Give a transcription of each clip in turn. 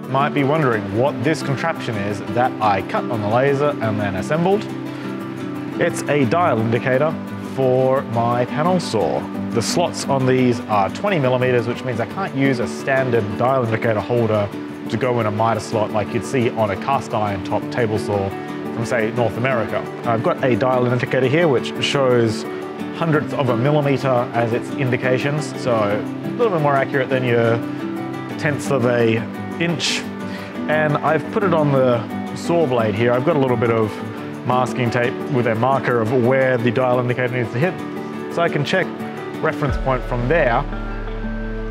Might be wondering what this contraption is that I cut on the laser and then assembled. It's a dial indicator for my panel saw. The slots on these are 20 millimeters, which means I can't use a standard dial indicator holder to go in a miter slot like you'd see on a cast iron top table saw from, say, North America. I've got a dial indicator here which shows hundredths of a millimeter as its indications, so a little bit more accurate than your tenths of a inch. And I've put it on the saw blade here. I've got a little bit of masking tape with a marker of where the dial indicator needs to hit, so I can check reference point from there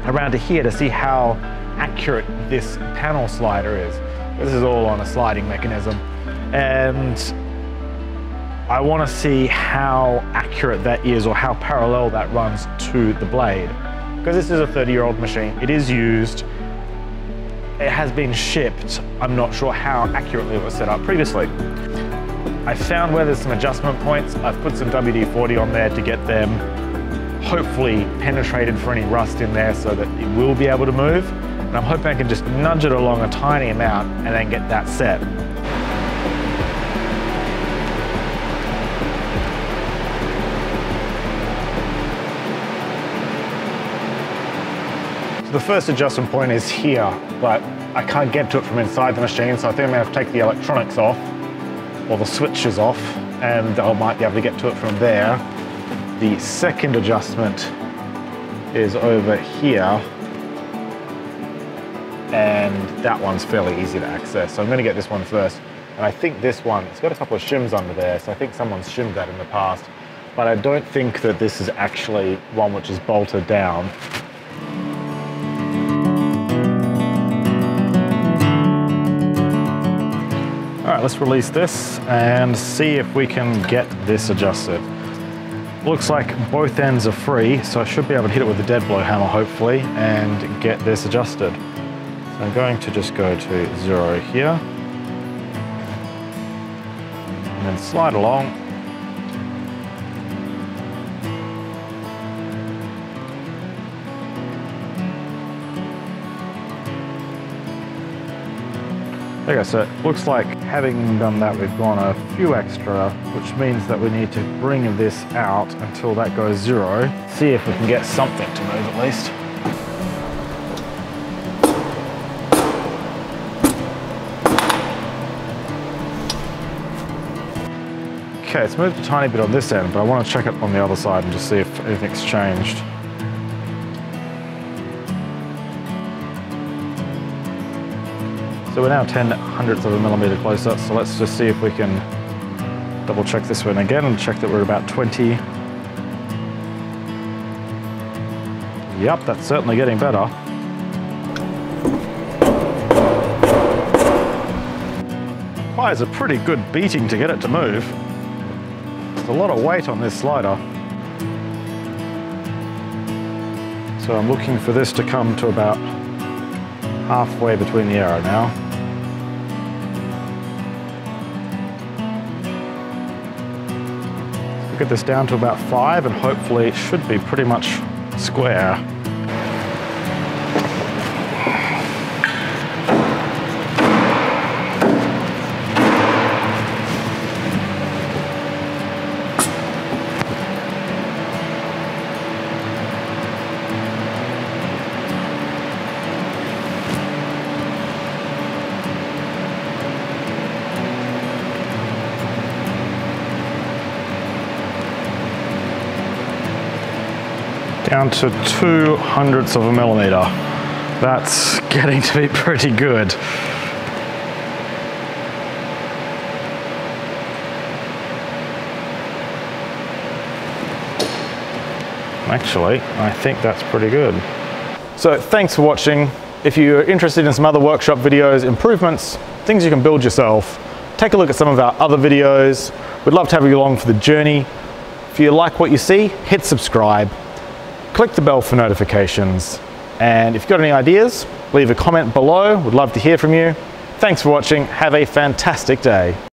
around to here to see how accurate this panel slider is. This is all on a sliding mechanism, and I want to see how accurate that is or how parallel that runs to the blade. Because this is a 30-year-old machine, it is used, it has been shipped. I'm not sure how accurately it was set up previously. I found where there's some adjustment points. I've put some WD-40 on there to get them hopefully penetrated for any rust in there so that it will be able to move. And I'm hoping I can just nudge it along a tiny amount and then get that set. The first adjustment point is here, but I can't get to it from inside the machine, so I think I'm going to have to take the electronics off, or the switches off, and I might be able to get to it from there. The second adjustment is over here, and that one's fairly easy to access, so I'm going to get this one first. And I think this one, it's got a couple of shims under there, so I think someone's shimmed that in the past, but I don't think that this is actually one which is bolted down. All right, let's release this and see if we can get this adjusted. Looks like both ends are free, so I should be able to hit it with a dead blow hammer, hopefully, and get this adjusted. So I'm going to just go to 0 here, and then slide along. Okay, so it looks like having done that, we've gone a few extra, which means that we need to bring this out until that goes 0. See if we can get something to move at least. Okay, it's moved a tiny bit on this end, but I want to check it on the other side and just see if anything's changed. So we're now 10 hundredths of a millimeter closer, so let's just see if we can double check this one again and check that we're about 20. Yep, that's certainly getting better. Requires a pretty good beating to get it to move. There's a lot of weight on this slider. So I'm looking for this to come to about halfway between the arrow now. Get this down to about 5 and hopefully it should be pretty much square. Down to 2 hundredths of a millimeter. That's getting to be pretty good. Actually, I think that's pretty good. So thanks for watching. If you're interested in some other workshop videos, improvements, things you can build yourself, take a look at some of our other videos. We'd love to have you along for the journey. If you like what you see, hit subscribe, click the bell for notifications, and if you've got any ideas, leave a comment below. We'd love to hear from you. Thanks for watching. Have a fantastic day.